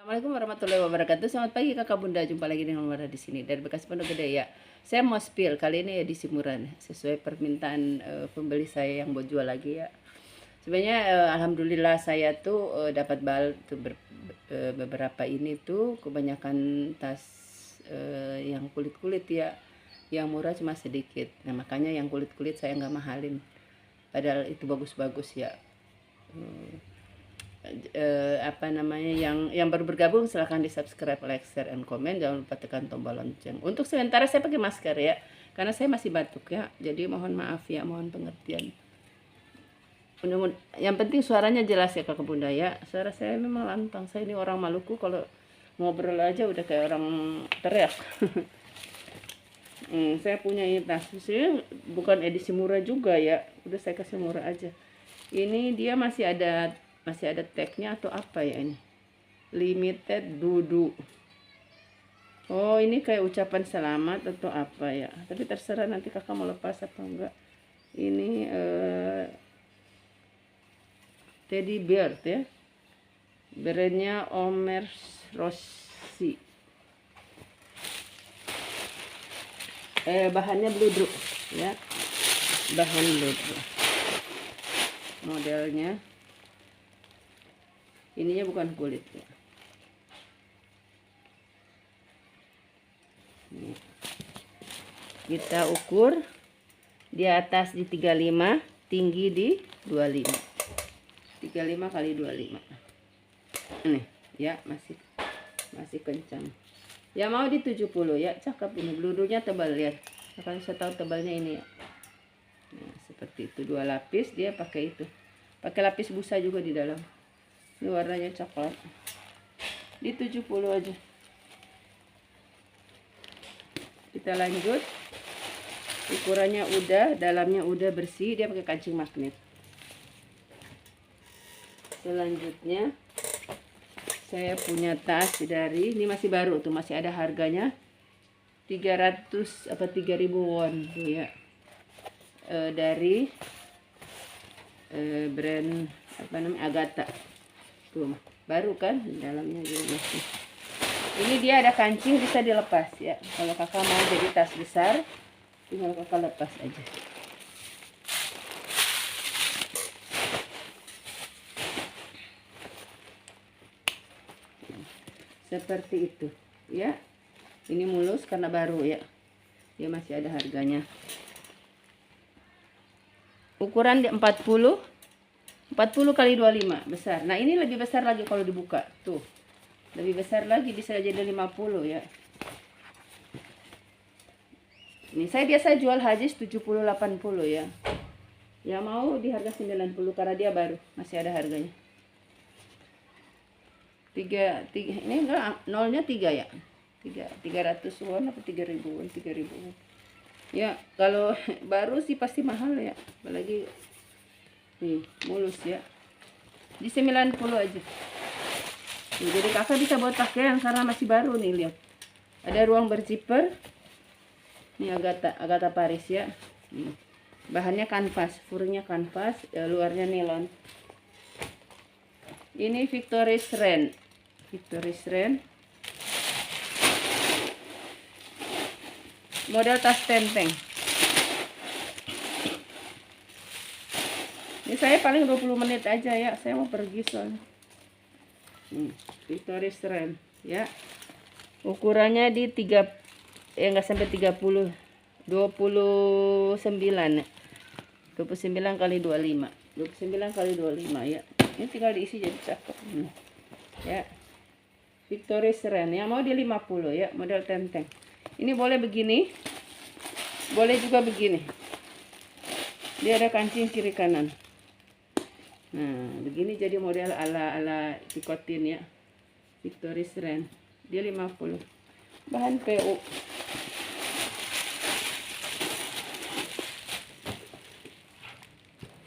Assalamualaikum warahmatullahi wabarakatuh. Selamat pagi Kakak Bunda, jumpa lagi dengan Mara di sini dari Bekas Pondok Gede ya. Saya mau spill kali ini edisi murah sesuai permintaan pembeli saya yang mau jual lagi ya. Sebenarnya alhamdulillah saya tuh dapat tuh beberapa ini tuh kebanyakan tas yang kulit-kulit ya. Yang murah cuma sedikit. Nah, makanya yang kulit-kulit saya nggak mahalin. Padahal itu bagus-bagus ya. Apa namanya, yang baru bergabung silahkan di subscribe, like, share, and comment. Jangan lupa tekan tombol lonceng. Untuk sementara saya pakai masker ya, karena saya masih batuk ya, jadi mohon maaf ya, mohon pengertian. Yang penting suaranya jelas ya Kakak Bunda ya. Suara saya memang lantang, saya ini orang Maluku, kalau ngobrol aja udah kayak orang teriak. Saya punya ini tas, sih bukan edisi murah juga ya, udah saya kasih murah aja. Ini dia masih ada tagnya atau apa ya ini, limited dudu. Oh, ini kayak ucapan selamat atau apa ya, tapi terserah nanti kakak mau lepas apa enggak. Ini teddy bear ya, brandnya Omer Rossi. Bahannya bludru ya, bahan bludru. Modelnya ininya bukan kulit ya. Kita ukur di atas di 35, tinggi di 25. 35 kali 25. Ini ya, masih kencang. Ya mau di 70 ya, cakep ini. Blurunya tebal lihat. Kalau saya tahu tebalnya ini ya. Nah, seperti itu, 2 lapis dia pakai itu. Pakai lapis busa juga di dalam. Ini warnanya coklat. Di 70 aja. Kita lanjut. Ukurannya udah, dalamnya udah bersih, dia pakai kancing magnet. Selanjutnya saya punya tas dari, ini masih baru tuh, masih ada harganya 300 apa 3000 won tuh ya. Dari brand apa namanya, Agatha. Tuh, baru kan dalamnya juga. Ini dia ada kancing, bisa dilepas ya. Kalau kakak mau jadi tas besar, tinggal kakak lepas aja. Seperti itu ya. Ini mulus karena baru ya, dia masih ada harganya. Ukuran di 40 kali 25, besar. Nah, ini lebih besar lagi kalau dibuka tuh, lebih besar lagi, bisa jadi 50 ya. Ini saya biasa jual habis 70-80 ya. Ya mau di harga 90 karena dia baru, masih ada harganya. 3 ini enggak, nolnya 3 ya. 300 won apa 3000 won, 3000 won. Ya, kalau baru sih pasti mahal ya. Apalagi nih, mulus ya. Di 90 aja. Nih, jadi kakak bisa buat pakaian karena masih baru nih, lihat. Ada ruang berzipper. Ini Agatha Paris ya. Bahannya kanvas, furnya kanvas, luarnya nilon. Ini Victoria's Rent. Model tas tenteng. Ini saya paling 20 menit aja ya, saya mau pergi soalnya. Victoria's Rent ya. Ukurannya di 3 enggak sampai 30, 29 kali 25, 29 kali 25 ya. Ini tinggal diisi jadi cakep ya. Victoria's Rent yang mau di 50 ya, model tenteng. Ini boleh begini, boleh juga begini. Dia ada kancing kiri kanan. Nah, begini jadi model ala ikotin ya. Victoria's Rent. Dia 50. Bahan PU.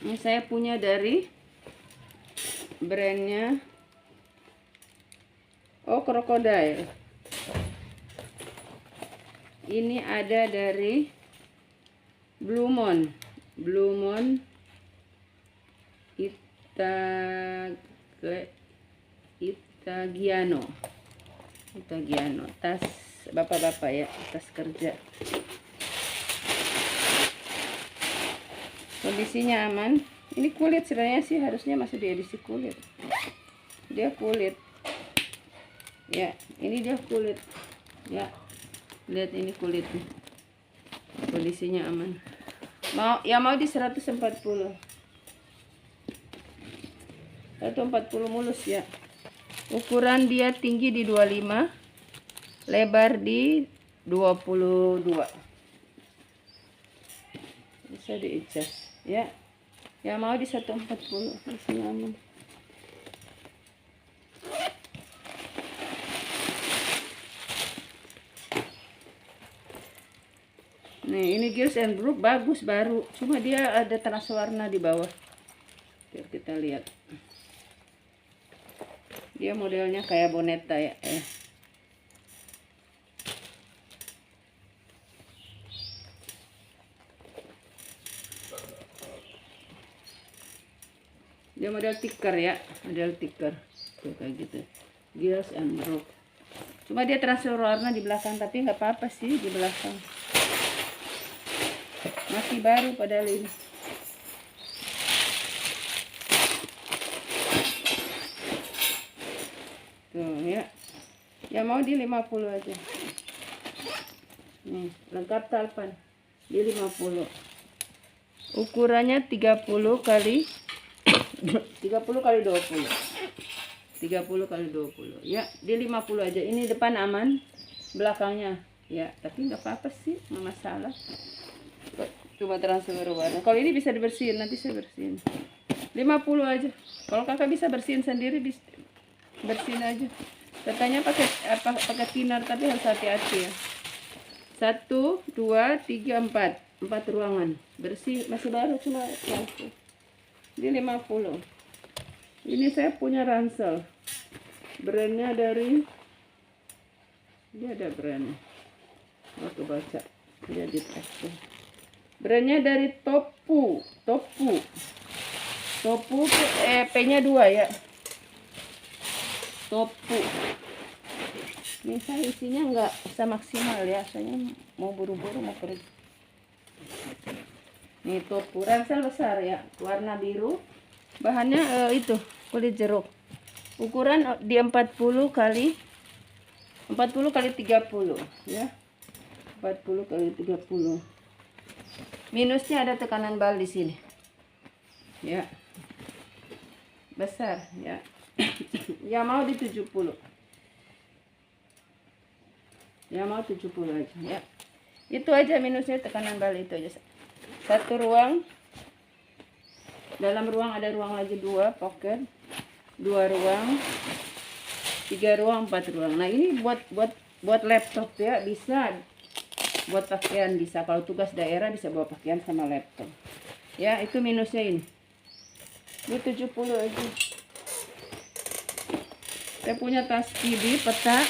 Ini saya punya dari brandnya Crocodile. Ini ada dari Blue Moon Itagiano. Tas bapak-bapak ya, tas kerja. Kondisinya aman. Ini kulit sebenarnya sih harusnya masih diedisi kulit. Dia kulit. Ya, ini dia kulit. Ya. Lihat ini kulitnya. Kondisinya aman. Mau di 140. 140 mulus ya. Ukuran dia tinggi di 25, lebar di 22. Bisa di-adjust ya. Ya mau di 140, masih aman. Nih, ini Gears and Brook bagus baru. Cuma dia ada transfer warna di bawah. Biar kita lihat. Dia modelnya kayak boneta ya. Dia model tiker ya, model tiker. Tuh kayak gitu. Gears and Brook. Cuma dia transfer warna di belakang, tapi nggak apa-apa sih di belakang. Masih baru padahal ini. Tuh ya. Ya mau di 50 aja. Nih, lengkap talpan. Di 50. Ukurannya 30 kali 30 kali 20. 30 kali 20. Ya, di 50 aja. Ini depan aman, belakangnya. Ya, tapi nggak apa-apa sih, nggak masalah. Coba transfer warna. Kalau ini bisa dibersihin, nanti saya bersihin. 50 aja. Kalau kakak bisa bersihin sendiri, bersihin aja. Katanya pakai thinner, tapi harus hati-hati ya. 1, 2, 3, 4. 4 ruangan. Bersih, masih baru cuma transfer. Di 50. Ini saya punya ransel. Brandnya dari, dia ada brand. Aku baca. Dia di tekstur. Brandnya dari Topu. P-nya 2 ya. Topu. Ini saya isinya nggak bisa maksimal ya, soalnya mau buru-buru mau pergi. Nih Topu, ransel besar ya, warna biru. Bahannya itu kulit jeruk. Ukuran di 40 kali 30 ya. 40 kali 30. Minusnya ada tekanan bal di sini. Ya. Besar ya. Ya mau di 70. Ya mau 70 aja ya. Itu aja minusnya, tekanan bal itu aja. Satu ruang. Dalam ruang ada ruang lagi 2 pocket. 2 ruang. 3 ruang, 4 ruang. Nah, ini buat laptop ya, bisa buat pakaian, bisa kalau tugas daerah bisa bawa pakaian sama laptop. Ya, itu minusnya ini. Ini 70 aja. Saya punya tas PD peta.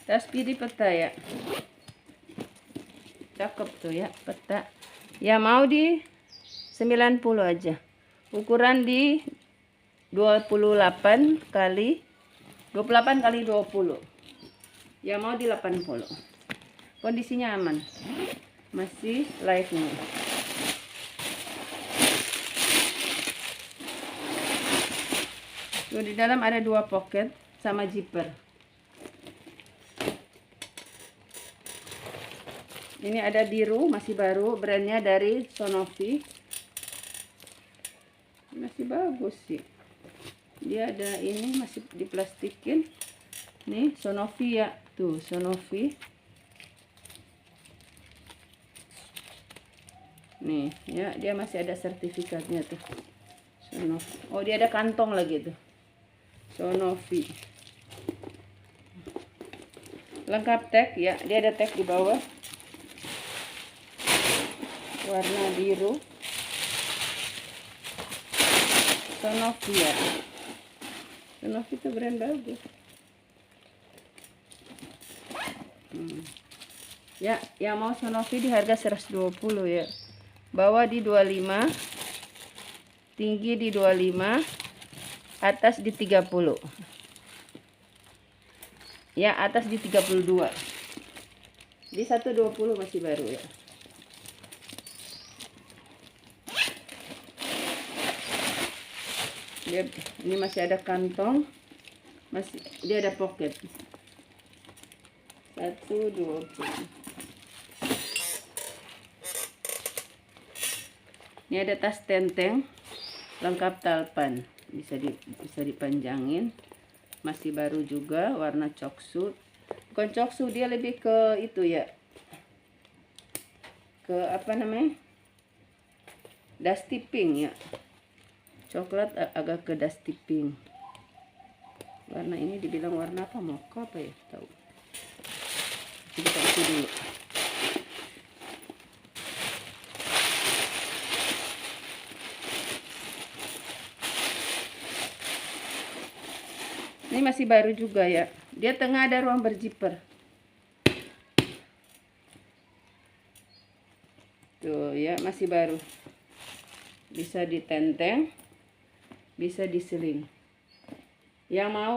Tas PD peta ya. Cakep tuh ya, peta. Ya mau di 90 aja. Ukuran di 28 kali 20. Ya mau di 80. Kondisinya aman. Masih live nih. Tuh di dalam ada 2 pocket sama zipper. Ini ada biru, masih baru, brandnya dari Sonofi. Masih bagus sih. Dia ada ini masih diplastikin. Nih Sonofi ya, tuh Sonofi. Nih ya, dia masih ada sertifikatnya tuh. Sonofi. Oh, dia ada kantong lagi tuh. Sonofi. Lengkap tag ya, dia ada tag di bawah. Warna biru. Sonofi ya. Sonofi itu brand bagus. Ya, yang mau Sonovi di harga 120 ya. Bawah di 25, tinggi di 25, atas di 30. Ya, atas di 32. Di 120 masih baru ya. Ini masih ada kantong, dia ada pocket. 120. Ini ada tas tenteng lengkap talpan, bisa dipanjangin, masih baru juga, warna coksu. Bukan coksu, dia lebih ke itu ya, ke apa namanya, dusty pink ya, coklat agak ke dusty pink. Warna ini dibilang warna apa, mocha apa ya, tahu. Kita isi dulu. Ini masih baru juga ya. Dia tengah ada ruang berziper. Tuh ya, masih baru. Bisa ditenteng, bisa diseling. Yang mau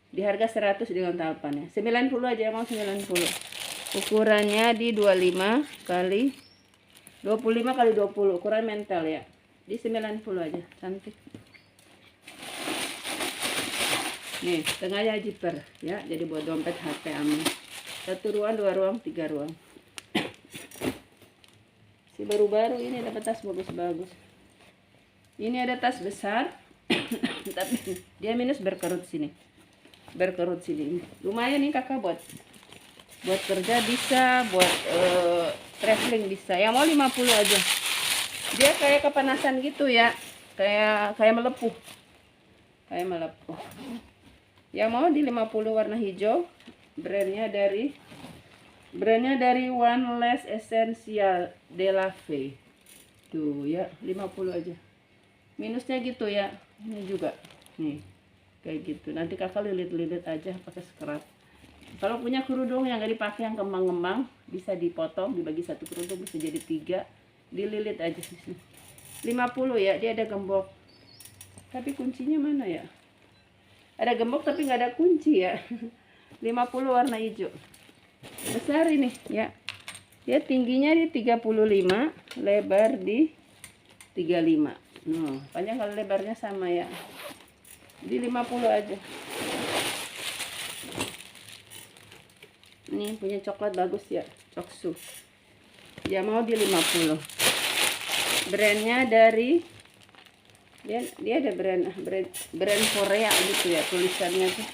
di harga 100 dengan talpannya. 90 aja, mau 90. Ukurannya di 25 kali 25 kali 20, ukuran mental ya. Di 90 aja, cantik. Nih, tengahnya zipper ya, jadi buat dompet, HP, aman. 1 ruang, 2 ruang, 3 ruang. Si baru-baru ini dapat tas bagus-bagus. Ini ada tas besar, tapi dia minus berkerut sini. Berkerut sini. Lumayan nih kakak buat kerja bisa, buat traveling bisa. Yang mau 50 aja. Dia kayak kepanasan gitu ya, kayak melepuh. Kayak melepuh. Yang mau di 50 warna hijau, brandnya dari One Less Essential de la Fe. Tuh ya, 50 aja. Minusnya gitu ya. Ini juga. Nih. Kayak gitu. Nanti kakak lilit-lilit aja pakai scrub. Kalau punya kerudung yang gak dipakai, yang kembang-kembang, bisa dipotong, dibagi 1 kerudung bisa jadi 3. Dililit aja sih. 50 ya, dia ada gembok. Tapi kuncinya mana ya? Ada gembok tapi nggak ada kunci ya. 50 warna hijau. Besar ini ya. Dia tingginya di 35, lebar di 35. Panjang kalau lebarnya sama ya. Di 50 aja. Ini punya coklat bagus ya, coksu. Ya mau di 50. Brandnya dari dia ada brand Korea gitu ya, tulisannya tuh.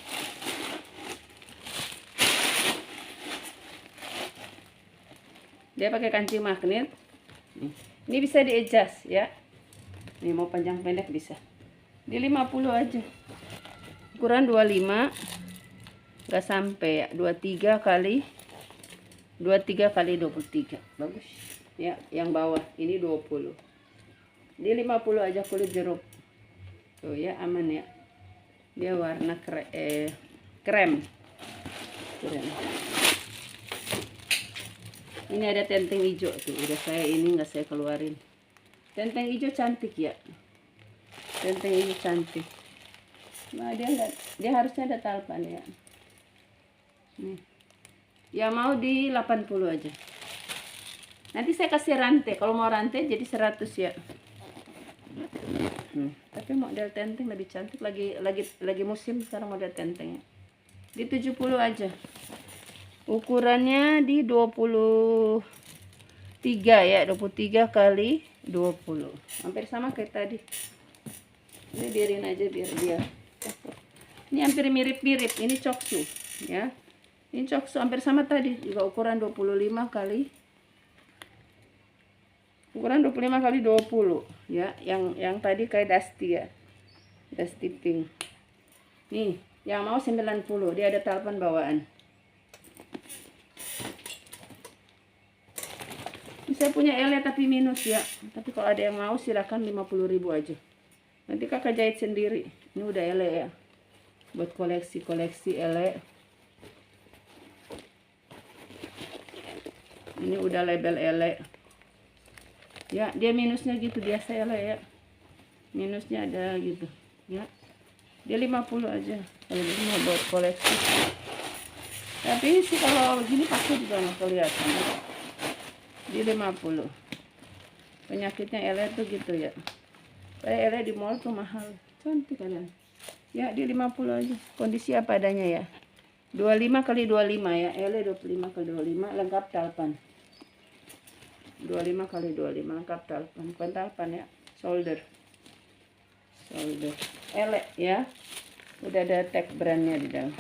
Dia pakai kancing magnet. Ini bisa di adjust ya. Ini mau panjang pendek bisa. Di 50 aja. Ukuran 25. Enggak sampai ya, 23 kali 23 kali 23. Bagus. Ya, yang bawah ini 20. Di 50 aja, kulit jeruk. Tuh ya, aman ya. Dia warna krem. Ini ada tenteng hijau tuh, udah nggak saya keluarin. Tenteng hijau cantik ya. Tenteng hijau cantik. Nah, dia harusnya ada talpan ya. Nih. Ya mau di 80 aja. Nanti saya kasih rantai. Kalau mau rantai jadi 100 ya. Tapi model tenteng lebih cantik, lagi musim sekarang model tentengnya. Di 70 aja. Ukurannya di 23 ya, 23 kali 20. Hampir sama kayak tadi. Ini biarin aja biar dia. Ini hampir mirip-mirip, ini coksu ya. Ini coksu hampir sama tadi, juga ukuran 25 kali 20 ya, yang tadi kayak dusty ya, dusty pink. Nih yang mau 90, dia ada talpan bawaan. Saya punya ele tapi minus ya, tapi kalau ada yang mau silahkan 50.000 aja, nanti kakak jahit sendiri. Ini udah ele ya, buat koleksi ele. Ini udah label ele. Ya, dia minusnya gitu biasa ele ya. Minusnya ada gitu. Ya. Dia 50 aja. Kalau ini mau buat koleksi. Tapi sih kalau begini pakai juga nggak kelihatan. Dia 50. Penyakitnya ele tuh gitu ya. Kayak ele di mall tuh mahal. Cantik kalian. Ya, dia 50 aja. Kondisi apa adanya ya. 25 kali 25 ya. Ele 25 kali 25 lengkap talpan. 25 kali 25 lengkap talpan. Bukan talpan ya. Shoulder. Ele ya. Udah ada tag brandnya di dalam.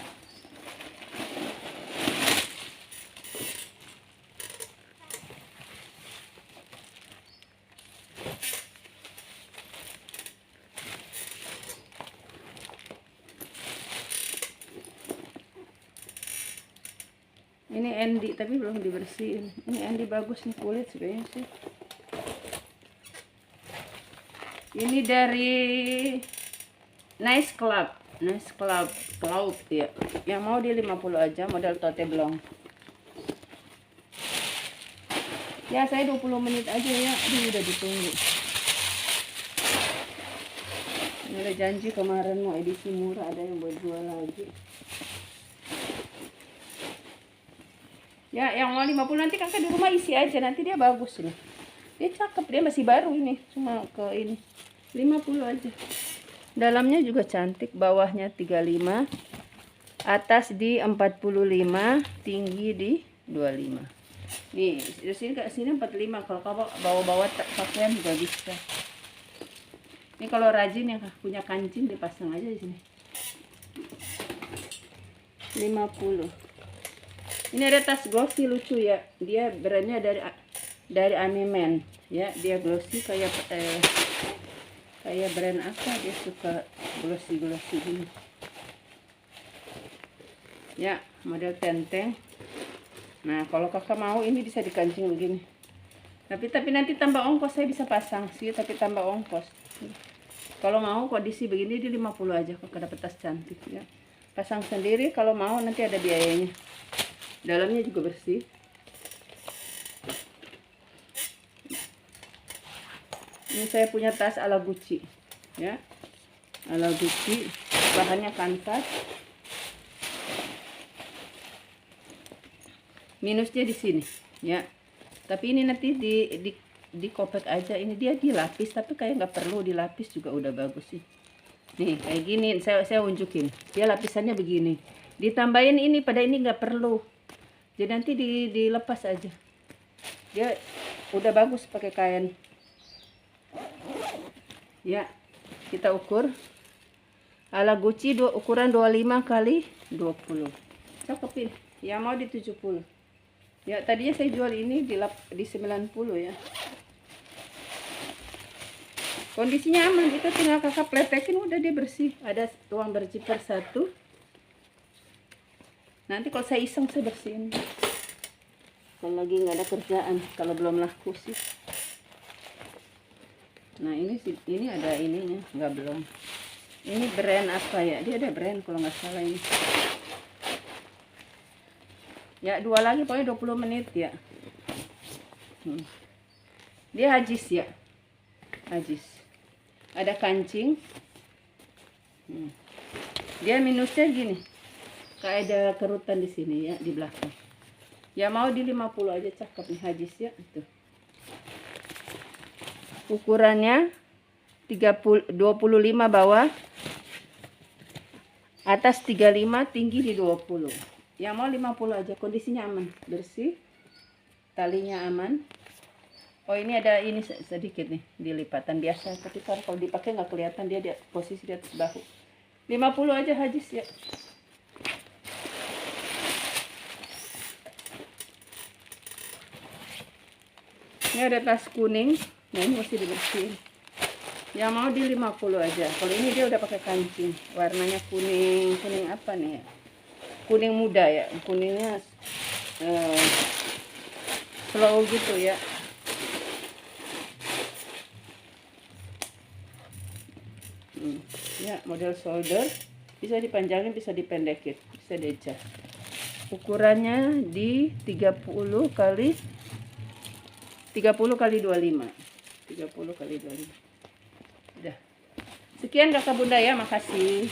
Ini Andy tapi belum dibersihin. Ini Andy bagus nih kulit sebenarnya sih. Ini dari Nice Club Cloud ya. Yang mau di 50 aja, model tote belong. Ya, saya 20 menit aja ya. Aduh, udah ditunggu. Ini udah janji kemarin mau edisi murah, ada yang buat jual lagi. Ya, yang mau 50 nanti kakak di rumah isi aja, nanti dia bagus nih. Dia cakep, dia masih baru ini, cuma ke ini 50 aja. Dalamnya juga cantik, bawahnya 35, atas di 45, tinggi di 25. Nih, di sini ke sini 45, kalau kamu bawa-bawa pakaian juga bisa. Ini kalau rajin yang punya kancing dipasang aja di sini. 50. Ini ada tas glossy lucu ya. Dia brandnya dari Animan ya. Dia glossy kayak brand apa, dia suka glossy gini. Ya, model tenteng. Nah, kalau kakak mau ini bisa dikancing begini. Tapi nanti tambah ongkos, saya bisa pasang sih, tapi tambah ongkos. Kalau mau kondisi begini di 50 aja kakak dapat tas cantik ya. Pasang sendiri kalau mau nanti ada biayanya. Dalamnya juga bersih. Ini saya punya tas ala Gucci ya. Ala Gucci, bahannya kanvas. Minusnya di sini ya. Tapi ini nanti di kopek aja. Ini dia dilapis, tapi kayak nggak perlu dilapis juga udah bagus sih. Nih kayak gini, saya unjukin. Dia lapisannya begini. Ditambahin ini, pada ini nggak perlu. Jadi nanti dilepas aja. Dia udah bagus pakai kain. Ya, kita ukur. Ala Gucci ukuran 25 kali 20. Cakep ini. Yang mau di 70. Ya, tadinya saya jual ini di 90 ya. Kondisinya aman, kita tinggal kakak pletekin udah dia bersih. Ada tuang berjiper 1. Nanti kalau saya iseng saya bersihin. Kalau lagi nggak ada kerjaan, kalau belum laku sih. Nah ini ada ininya, nggak belum. Ini brand apa ya? Dia ada brand kalau nggak salah ini. Ya 2 lagi, pokoknya 20 menit ya. Dia hajis ya, hajis. Ada kancing. Dia minusnya gini. Kayak ada kerutan di sini ya, di belakang. Ya mau di 50 aja, cakep nih hajis ya itu. Ukurannya 25 bawah, atas 35, tinggi di 20. Ya mau 50 aja, kondisinya aman, bersih. Talinya aman. Oh ini ada ini sedikit nih dilipatan biasa, tapi kan kalau dipakai nggak kelihatan, dia di posisi di atas bahu. 50 aja hajis ya. Ini ada tas kuning, nah ini mesti dibersihin. Yang mau di 50 aja. Kalau ini dia udah pakai kancing, warnanya kuning apa nih ya? Kuning muda ya, kuningnya slow gitu ya. Ya model shoulder, bisa dipanjangin, bisa dipendekin, bisa diadjust. ukurannya di 30 kali 25. 30 kali 25. Udah. Sekian Kakak Bunda ya, makasih.